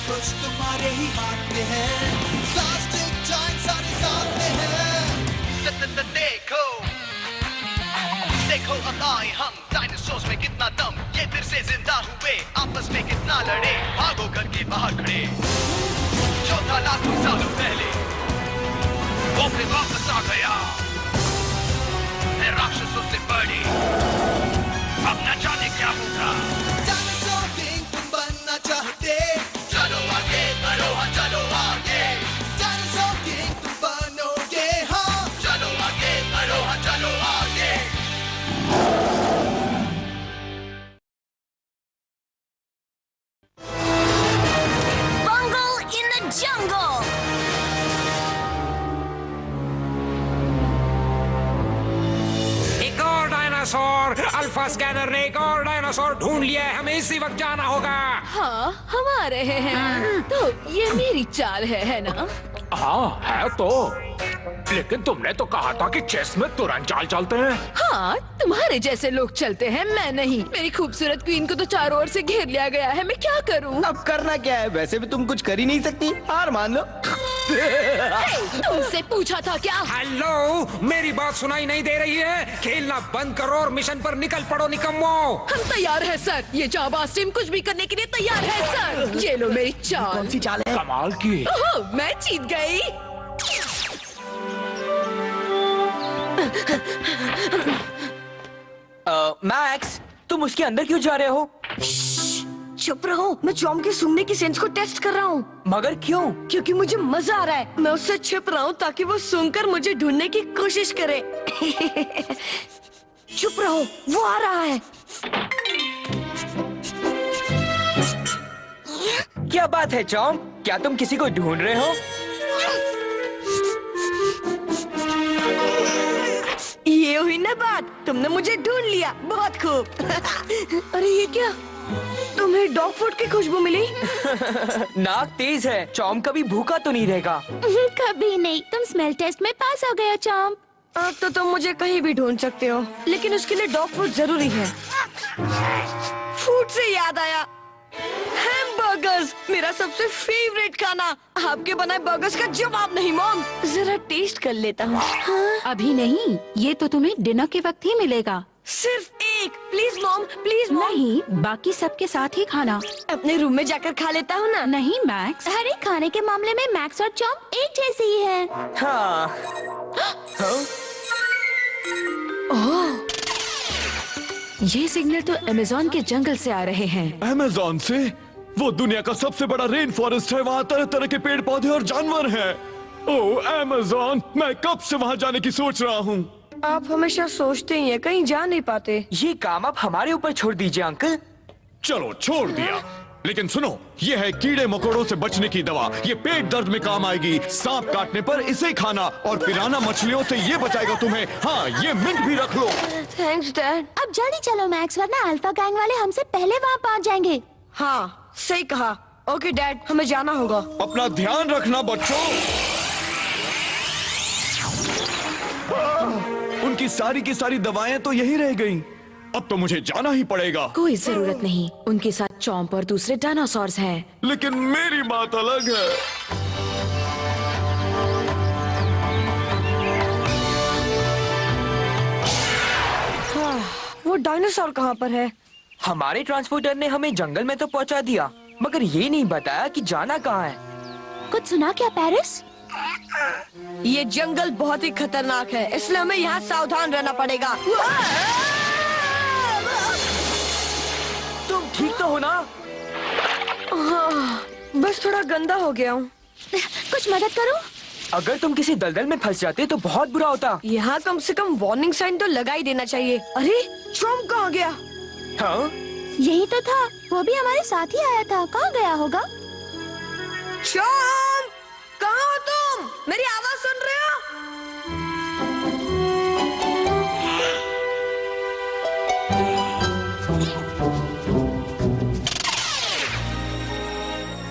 कुछ तुम्हारे ही हाथ में है, प्लास्टिक जॉइंट सारे सामने है। देखो देखो अब आए हम, डायनासोर्स में कितना दम, ये फिर से जिंदा हुए, आपस में कितना लड़े, भागो घर के बाहर खड़े। जो था लाखों सालों पहले वो फिर वापस आ गया, है राक्षसों से बड़ी, अब न जाने क्या होगा। डायनासोर किंग तुम बनना चाहते, चलो आगे बढ़ो, हाँ चलो आगे, डायनासोर किंग तुम बनोगे, हाँ चलो आगे बढ़ो, हाँ चलो आगे। Bungle in the jungle. एक और डायनासोर, अल्फा स्कैनर ने एक और डायनासोर ढूंढ लिया है, हमें इसी वक्त जाना होगा। हाँ, हम आ रहे हैं। तो ये मेरी चाल है ना? हाँ है तो, लेकिन तुमने तो कहा था कि चेस में तुरंत चाल चलते हैं। हाँ, तुम्हारे जैसे लोग चलते हैं, मैं नहीं। मेरी खूबसूरत क्वीन को तो चारों ओर से घेर लिया गया है, मैं क्या करूँ? अब करना क्या है? वैसे भी तुम कुछ कर ही नहीं सकती, हार मान लो। तुमसे पूछा था क्या? हेलो, मेरी बात सुनाई नहीं दे रही है? खेलना बंद करो और मिशन पर निकल पड़ो निकम्मो। हम तैयार है सर, ये जाबाज टीम कुछ भी करने के लिए तैयार है सर। ये लो मेरी चाल। कौन सी चाल है? कमाल की। ओह, मैं जीत गई। मैक्स, तुम उसके अंदर क्यों जा रहे हो? चुप रहो, मैं चॉम्प के सूंघने की सेंस को टेस्ट कर रहा हूँ। मगर क्यों? क्योंकि मुझे मजा आ रहा है। मैं उससे छिप रहा हूँ ताकि वो सूंघकर मुझे ढूंढने की कोशिश करे। चुप रहो, वो आ रहा है। क्या बात है चॉम्प? क्या तुम किसी को ढूंढ रहे हो? ये हुई ना बात, तुमने मुझे ढूंढ लिया, बहुत खूब। अरे ये क्या? तुम्हें डॉग फूड की खुशबू मिली? नाक तेज है, चॉम्प कभी भूखा तो नहीं रहेगा। कभी नहीं। तुम स्मेल टेस्ट में पास हो गए चॉम्प। अब तो तुम मुझे कहीं भी ढूंढ सकते हो, लेकिन उसके लिए डॉग फूड जरूरी है। फूड से याद आया, हैमबर्गर्स, मेरा सबसे फेवरेट खाना। आपके बनाए बर्गर्स का जवाब नहीं मॉम। जरा टेस्ट कर लेता हूँ। हाँ? अभी नहीं, ये तो तुम्हें डिनर के वक्त ही मिलेगा। सिर्फ एक, प्लीज मॉम, प्लीज मॉम। नहीं, बाकी सबके साथ ही खाना। अपने रूम में जाकर खा लेता हूँ ना। नहीं मैक्स, अरे खाने के मामले में मैक्स और चॉम्प एक जैसे ही हैं। हाँ। हाँ? ओह, ये सिग्नल तो अमेज़न के जंगल से आ रहे हैं। अमेज़न से? वो दुनिया का सबसे बड़ा रेन फॉरेस्ट है, वहाँ तरह तरह के पेड़ पौधे और जानवर हैं। ओह अमेज़न, मैं कब से वहाँ जाने की सोच रहा हूँ। आप हमेशा सोचते ही हैं, कहीं जा नहीं पाते। ये काम आप हमारे ऊपर छोड़ दीजिए अंकल। चलो छोड़ दिया, लेकिन सुनो, ये है कीड़े मकोड़ों से बचने की दवा। ये पेट दर्द में काम आएगी, सांप काटने पर इसे खाना, और पिराना मछलियों से ये बचाएगा तुम्हें। हाँ, ये मिंट भी रख लो। Thanks dad. अब जल्दी चलो मैक्स, वरना अल्फा गैंग वाले हमसे पहले वहाँ पहुँच जाएंगे। हाँ, सही कहा। ओके डैड, हमें जाना होगा। अपना ध्यान रखना बच्चों। उनकी सारी की सारी दवाएं तो यही रह गईं। अब तो मुझे जाना ही पड़ेगा। कोई जरूरत नहीं, उनके साथ चॉम्प और दूसरे डायनासोर्स हैं। लेकिन मेरी बात अलग है। हाँ, वो डायनासोर कहाँ पर है? हमारे ट्रांसपोर्टर ने हमें जंगल में तो पहुंचा दिया, मगर ये नहीं बताया कि जाना कहाँ है। कुछ सुना क्या पेरिस? ये जंगल बहुत ही खतरनाक है, इसलिए हमें यहाँ सावधान रहना पड़ेगा। तुम ठीक तो हो ना? हाँ, बस थोड़ा गंदा हो गया हूँ। कुछ मदद करूं? अगर तुम किसी दलदल में फंस जाते तो बहुत बुरा होता। यहाँ कम से कम वार्निंग साइन तो लगा ही देना चाहिए। अरे चॉम्प कहाँ गया? हाँ? यही तो था, वो भी हमारे साथ ही आया था। कहाँ गया होगा? चॉम्प, कहाँ हो तुम? मेरी आवाज सुन रहे हो?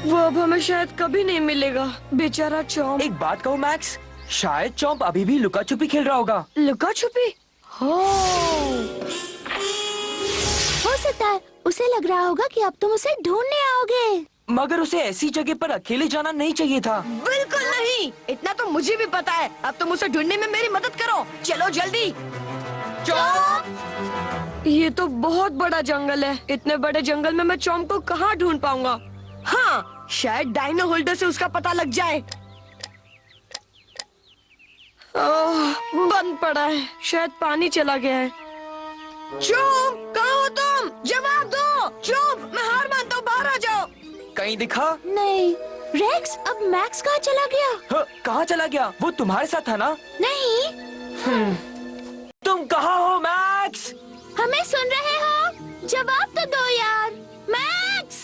वो अब हमें शायद कभी नहीं मिलेगा, बेचारा चॉम्प। एक बात कहूँ मैक्स, शायद चॉम्प अभी भी लुका छुपी खेल रहा होगा। लुका छुपी? हो सकता है उसे लग रहा होगा कि अब तुम उसे ढूंढने आओगे। मगर उसे ऐसी जगह पर अकेले जाना नहीं चाहिए था। बिल्कुल नहीं, इतना तो मुझे भी पता है। अब तुम उसे ढूंढने में मेरी मदद करो, चलो जल्दी। चॉम्प! ये तो बहुत बड़ा जंगल है। इतने बड़े जंगल में मैं चॉम्प को कहाँ ढूंढ पाऊंगा? हाँ, शायद डायनो होल्डर से उसका पता लग जाए। बंद पड़ा है, शायद पानी चला गया है। चॉम्प, कहाँ हो तुम? जवाब दो। चॉम्प, मैं हार मानता हूँ, बाहर आ जाओ। कहीं दिखा? नहीं। रेक्स, अब मैक्स कहाँ चला गया? कहाँ चला गया? वो तुम्हारे साथ था ना? नहीं। तुम कहाँ हो मैक्स? हमें सुन रहे हो? जवाब तो दो यार। मैक्स!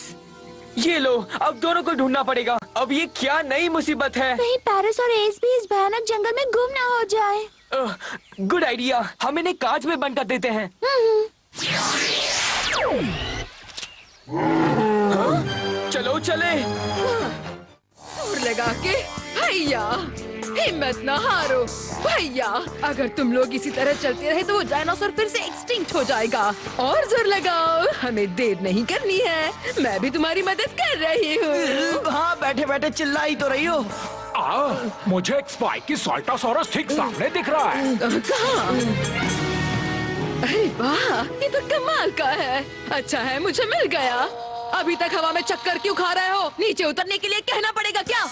ये लो, अब दोनों को ढूंढना पड़ेगा। अब ये क्या नई मुसीबत है? कहीं पेरिस और एस भी इस भयानक जंगल में गुम ना हो जाए। गुड आइडिया, हम इन्हें कांच में बंद कर देते हैं। चलो चले। और लगा के भैया, हिम्मत ना हारो भैया। अगर तुम लोग इसी तरह चलते रहे तो वो डायनासोर फिर से एक्सटिंक्ट हो जाएगा। और जोर लगाओ, हमें देर नहीं करनी है। मैं भी तुम्हारी मदद कर रही हूँ। हाँ, बैठे बैठे चिल्ला ही तो रही हो। मुझे एक स्पाइकी साल्टासोरस ठीक सामने दिख रहा है। कहाँ? अरे वाह, ये तो कमाल का है। अच्छा है मुझे मिल गया। अभी तक हवा में चक्कर क्यों खा रहे हो? नीचे उतरने के लिए कहना पड़ेगा क्या?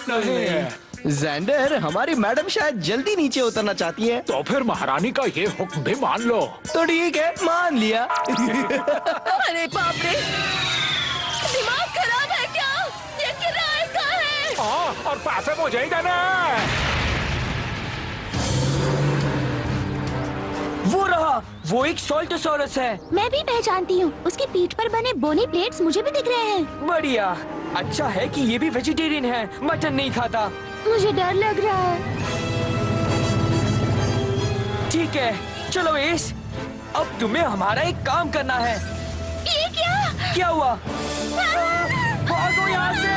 ज़ेंडर, हमारी मैडम शायद जल्दी नीचे उतरना चाहती है। तो फिर महारानी का ये हुक्म भी मान लो। तो ठीक है, मान लिया। अरे बाप रे, दिमाग खराब है क्या? ये किराए का है। और पैसे मुझे ही देना है। वो रहा, वो एक साल्टोसोरस है। मैं भी पहचानती हूँ। उसकी पीठ पर बने बोनी प्लेट्स मुझे भी दिख रहे हैं। बढ़िया, अच्छा है कि ये भी वेजिटेरियन है, मटन नहीं खाता। मुझे डर लग रहा है। ठीक है, चलो एस, अब तुम्हें हमारा एक काम करना है। ये क्या? क्या हुआ? भागो यहाँ से।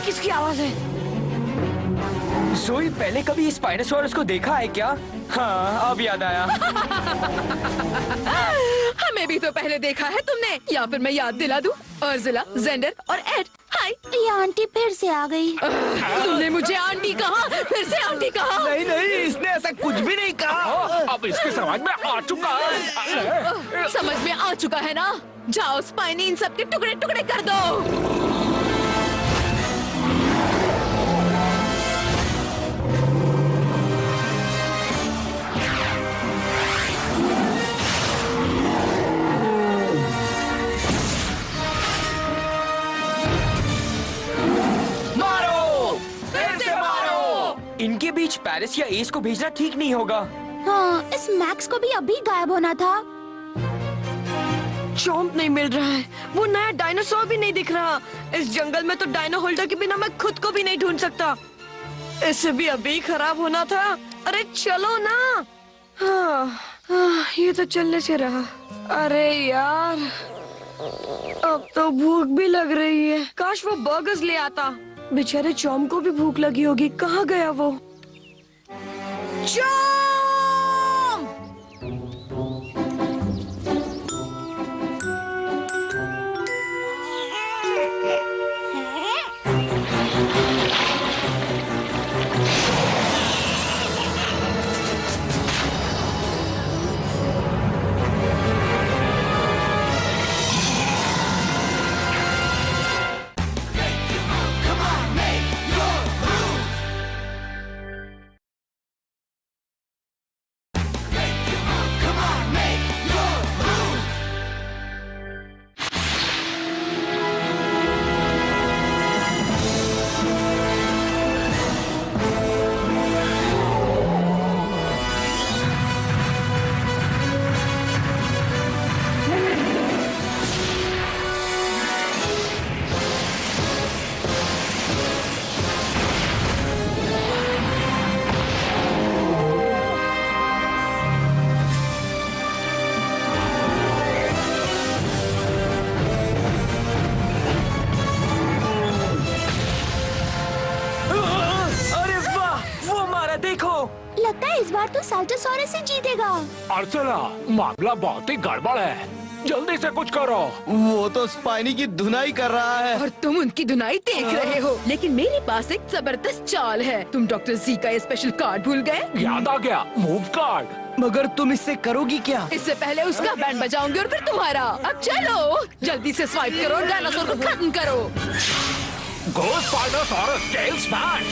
किसकी आवाज है? जोई, पहले कभी स्पाइनोसॉरस को देखा है क्या? हाँ, अब याद आया। हमें भी तो पहले देखा है तुमने, या फिर मैं याद दिला दूं? अर्जुला, जेंडर और एड, हाय। ये आंटी फिर से आ गई। तुमने मुझे आंटी कहा, फिर से आंटी कहा। नहीं नहीं, इसने ऐसा कुछ भी नहीं कहा। अब इसके समझ में आ चुका है। समझ में आ चुका है ना? जाओ स्पाइनी, इन सबके टुकड़े टुकड़े कर दो। इनके बीच पेरिस या एस को भेजना ठीक नहीं होगा। हाँ, इस मैक्स को भी अभी गायब होना था। चॉम्प नहीं मिल रहा है, वो नया डायनासोर भी नहीं दिख रहा। इस जंगल में तो डायनो होल्डर के बिना मैं खुद को भी नहीं ढूंढ सकता। इसे भी अभी खराब होना था। अरे चलो ना। ये तो चलने से रहा। अरे यार, अब तो भूख भी लग रही है। काश वो बर्गर्स ले आता। बेचारे चॉम्प को भी भूख लगी होगी। कहाँ गया वो? चॉम्प! साल्टोसॉरस ही जीतेगा। अर्सला, मामला बहुत ही गड़बड़ है, जल्दी से कुछ करो। वो तो स्पाइनी की धुनाई कर रहा है। और तुम उनकी धुनाई देख रहे हो, लेकिन मेरे पास एक जबरदस्त चाल है। तुम डॉक्टर जी का ये स्पेशल कार्ड भूल गए? याद आ गया, मूव कार्ड। मगर तुम इससे करोगी क्या? इससे पहले उसका बैंड बजाऊंगी और फिर तुम्हारा। अब चलो, जल्दी से स्वाइप करो और डायनासोर को खत्म करो। गो स्पाइनोसॉरस, टेल स्मैश।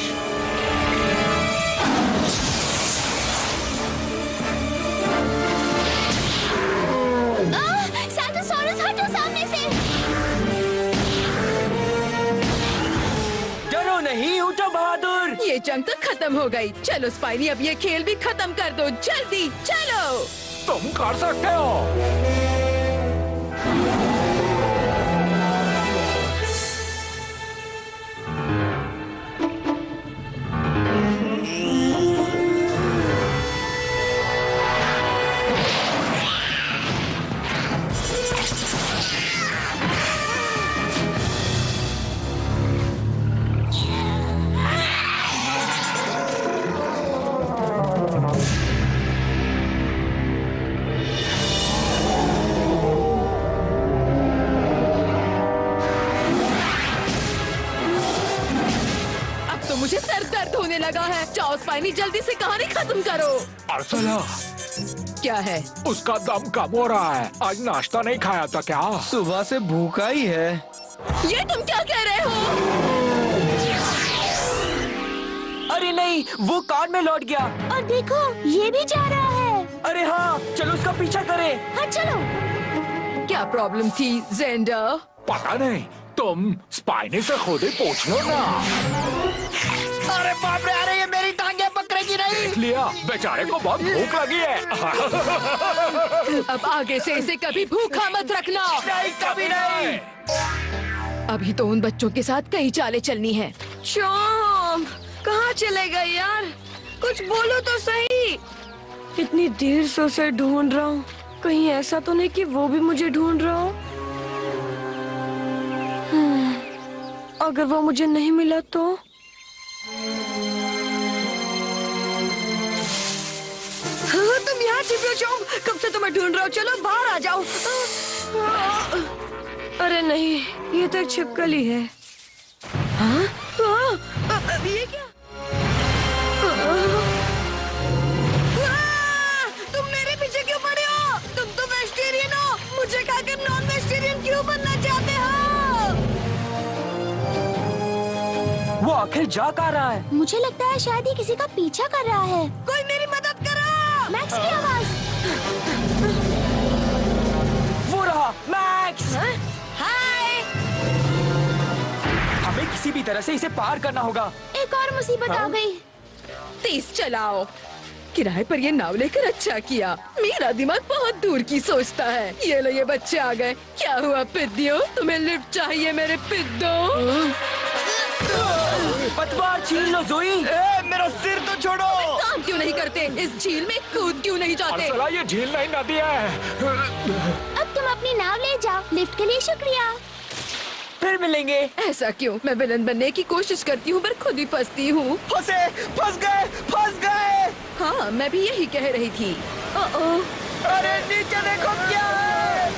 साल्टोसॉरस हटो सामने से। डरो नहीं, उठो बहादुर। ये जंग तो खत्म हो गई। चलो स्पाइनी, अब ये खेल भी खत्म कर दो। जल्दी चलो। तुम कर सकते हो। मुझे सर दर्द होने लगा है। जाओ स्पाइनी, जल्दी से कहानी खत्म करो। अर्सला, क्या है? उसका दम कम हो रहा है। आज नाश्ता नहीं खाया था क्या? सुबह से भूखा ही है। ये तुम क्या कह रहे हो? अरे नहीं, वो कार में लौट गया। और देखो, ये भी जा रहा है। अरे हाँ, चलो उसका पीछा करें। हाँ चलो। क्या प्रॉब्लम थी जेंडर? पता नहीं, तुम स्पाइनी से खुद ही पूछ लो ना। अरे बाप रे, अरे ये मेरी टांगे पकड़ेगी नहीं। देख लिया, बेचारे को बहुत भूख लगी है। अब आगे से इसे कभी भूखा मत रखना। नहीं, कभी नहीं। अभी तो उन बच्चों के साथ कई चालें चलनी हैं। चॉम्प, कहाँ चले गए यार? कुछ बोलो तो सही। इतनी देर से उसे ढूंढ रहा हूँ, कहीं ऐसा तो नहीं कि वो भी मुझे ढूंढ रहा हो। अगर वो मुझे नहीं मिला तो? हाँ, तुम यहाँ छिपे हो चॉम्प, कब से तुम्हें ढूंढ रहा हूँ। चलो बाहर आ जाओ। अरे नहीं, ये तो एक छिपकली है। हाँ? ये क्या? तुम मेरे पीछे क्यों पड़े हो? तुम तो वेजिटेरियन हो, मुझे खाकर नॉन वेजिटेरियन क्यों बनना चाहते हो? वो आखिर जा कहाँ रहा है? मुझे लगता है शायद ये किसी का पीछा कर रहा है। कोई मेरी मदद करो। मैक्स की आवाज। वो रहा, मैक्स। हाय। हमें किसी भी तरह से इसे पार करना होगा। एक और मुसीबत आ गई। तेज चलाओ। किराए पर ये नाव लेकर अच्छा किया। मेरा दिमाग बहुत दूर की सोचता है। ये लो, ये बच्चे आ गए। क्या हुआ पिद्दियों, तुम्हें लिफ्ट चाहिए मेरे पिद्दों? पतवार छीन लो जोई। मेरा सिर तो छोड़ो। काम क्यों नहीं करते? इस झील में कूद क्यों नहीं जाते? अर्सला, ये झील नहीं, नदी है। अब तुम अपनी नाव ले जाओ। लिफ्ट के लिए शुक्रिया। फिर मिलेंगे। ऐसा क्यों? मैं विलन बनने की कोशिश करती हूँ पर खुद ही फंसती हूँ। फंस गए, फंस गए। हाँ, मैं भी यही कह रही थी। अरे नीचे देखो क्या है।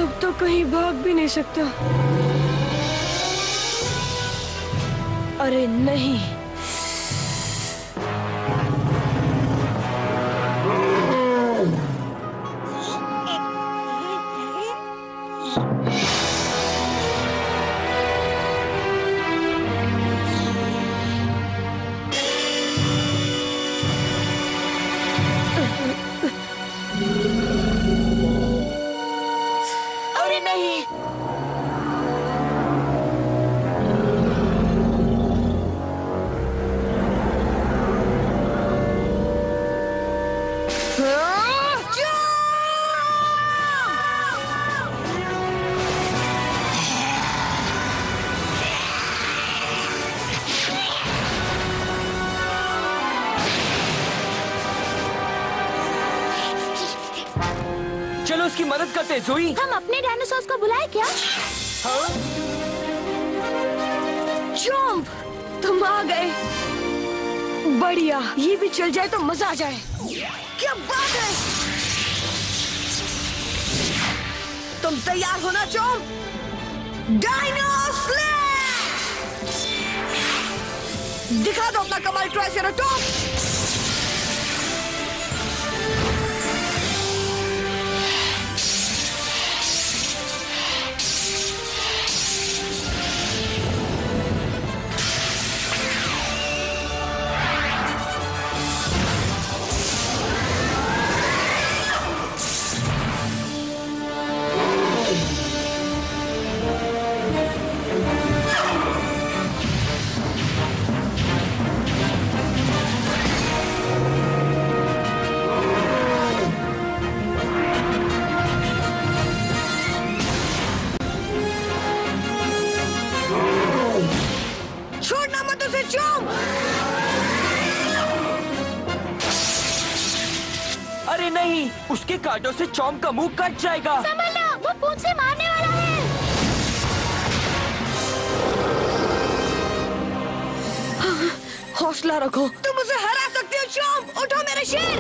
अब तो कहीं भाग भी नहीं सकता। अरे नहीं, अरे नहीं, चलो उसकी मदद करते हैं जोई। हम अपने डायनासोर्स को बुलाए क्या? हाँ? चॉम्प, तुम आ गए। बढ़िया, ये भी चल जाए तो मजा आ जाए। क्या बात है, तुम तैयार हो ना चॉम्प? Dino slash! दिखा दो अपना कमाल ट्राइसेराटॉप्स। छोड़ना मत उसे चॉम्प। अरे नहीं, उसके कांटों से चॉम्प का मुंह कट जाएगा। संभलो, वो पूंछ से मारने वाला है। हौसला रखो, तुम उसे हरा सकते हो चॉम्प। उठो मेरे शेर।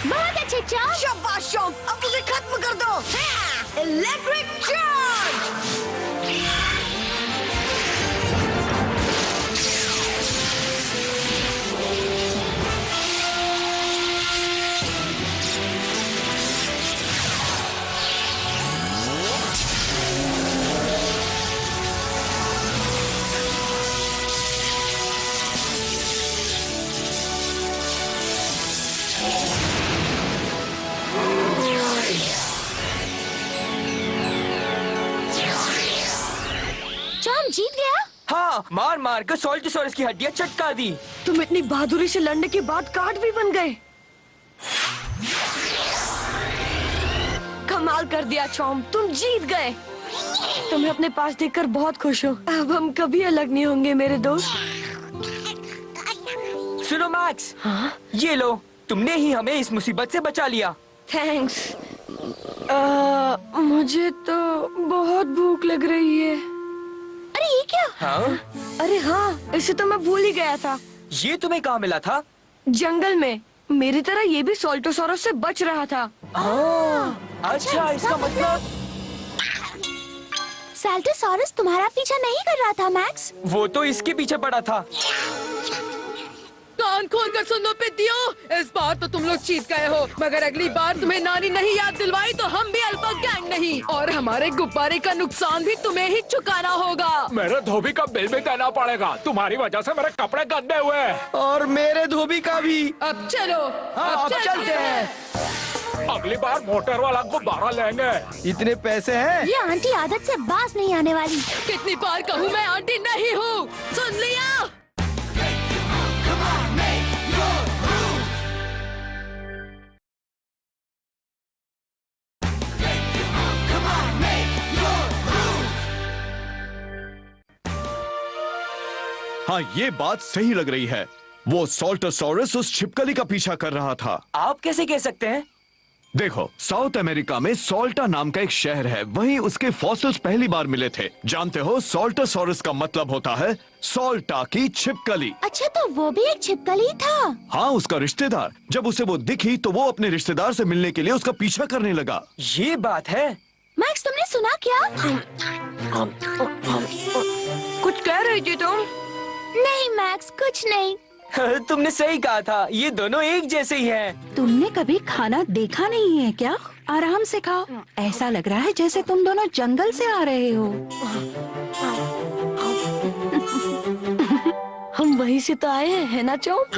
बहुत अच्छे चॉम्प। शाबाश चॉम्प, अब उसे खत्म कर दो। Electric charge. चॉम्प जीत गया। हाँ, मार मार कर सोल्टोसॉरस की हड्डियां चटका दी। तुम इतनी बहादुरी से लड़ने के बाद कार्ड भी बन गए। कमाल कर दिया चॉम्प, तुम जीत गए। तुम्हें अपने पास देखकर बहुत खुश हूँ। अब हम कभी अलग नहीं होंगे मेरे दोस्त। सुनो मैक्स, ये लो, तुमने ही हमें इस मुसीबत से बचा लिया। थैंक्स। मुझे तो बहुत भूख लग रही है। अरे ये क्या? हाँ? अरे हाँ, इसे तो मैं भूल ही गया था। ये तुम्हें कहाँ मिला था? जंगल में। मेरी तरह ये भी सोल्टोसॉरस से बच रहा था। अच्छा, इसका मतलब साल्टोसॉरस तुम्हारा पीछा नहीं कर रहा था मैक्स। वो तो इसके पीछे पड़ा था। कान खोल कर सुनो पितियो, इस बार तो तुम लोग जीत गए हो, मगर अगली बार तुम्हें नानी नहीं याद दिलवाई तो हम भी अल्फा गैंग नहीं, और हमारे गुब्बारे का नुकसान भी तुम्हें ही चुकाना होगा। मेरे धोबी का बिल भी देना पड़ेगा, तुम्हारी वजह से मेरे कपड़े गंदे हुए हैं। और मेरे धोबी का भी। अब चलो, अब चलते हैं। अगली बार मोटर वाला गुब्बारा लेंगे। इतने पैसे हैं? ये आंटी आदत से बाज नहीं आने वाली। कितनी बार कहूँ मैं आंटी नहीं हूँ, सुन लिया? हाँ, ये बात सही लग रही है। वो सोल्टोसॉरस उस छिपकली का पीछा कर रहा था। आप कैसे कह सकते हैं? देखो, साउथ अमेरिका में सोल्टा नाम का एक शहर है, वहीं उसके फॉसिल्स पहली बार मिले थे। जानते हो, सोल्टोसॉरस का मतलब होता है सोल्टा की छिपकली। अच्छा, तो वो भी एक छिपकली था। हाँ, उसका रिश्तेदार। जब उसे वो दिखी तो वो अपने रिश्तेदार से मिलने के लिए उसका पीछा करने लगा। ये बात है। मैक्स, तुमने सुना क्या? कुछ कह रही थी तुम? नहीं मैक्स, कुछ नहीं। तुमने सही कहा था, ये दोनों एक जैसे ही हैं। तुमने कभी खाना देखा नहीं है क्या? आराम से खाओ। ऐसा लग रहा है जैसे तुम दोनों जंगल से आ रहे हो। हम वहीं से तो आए हैं, है ना चॉम्प?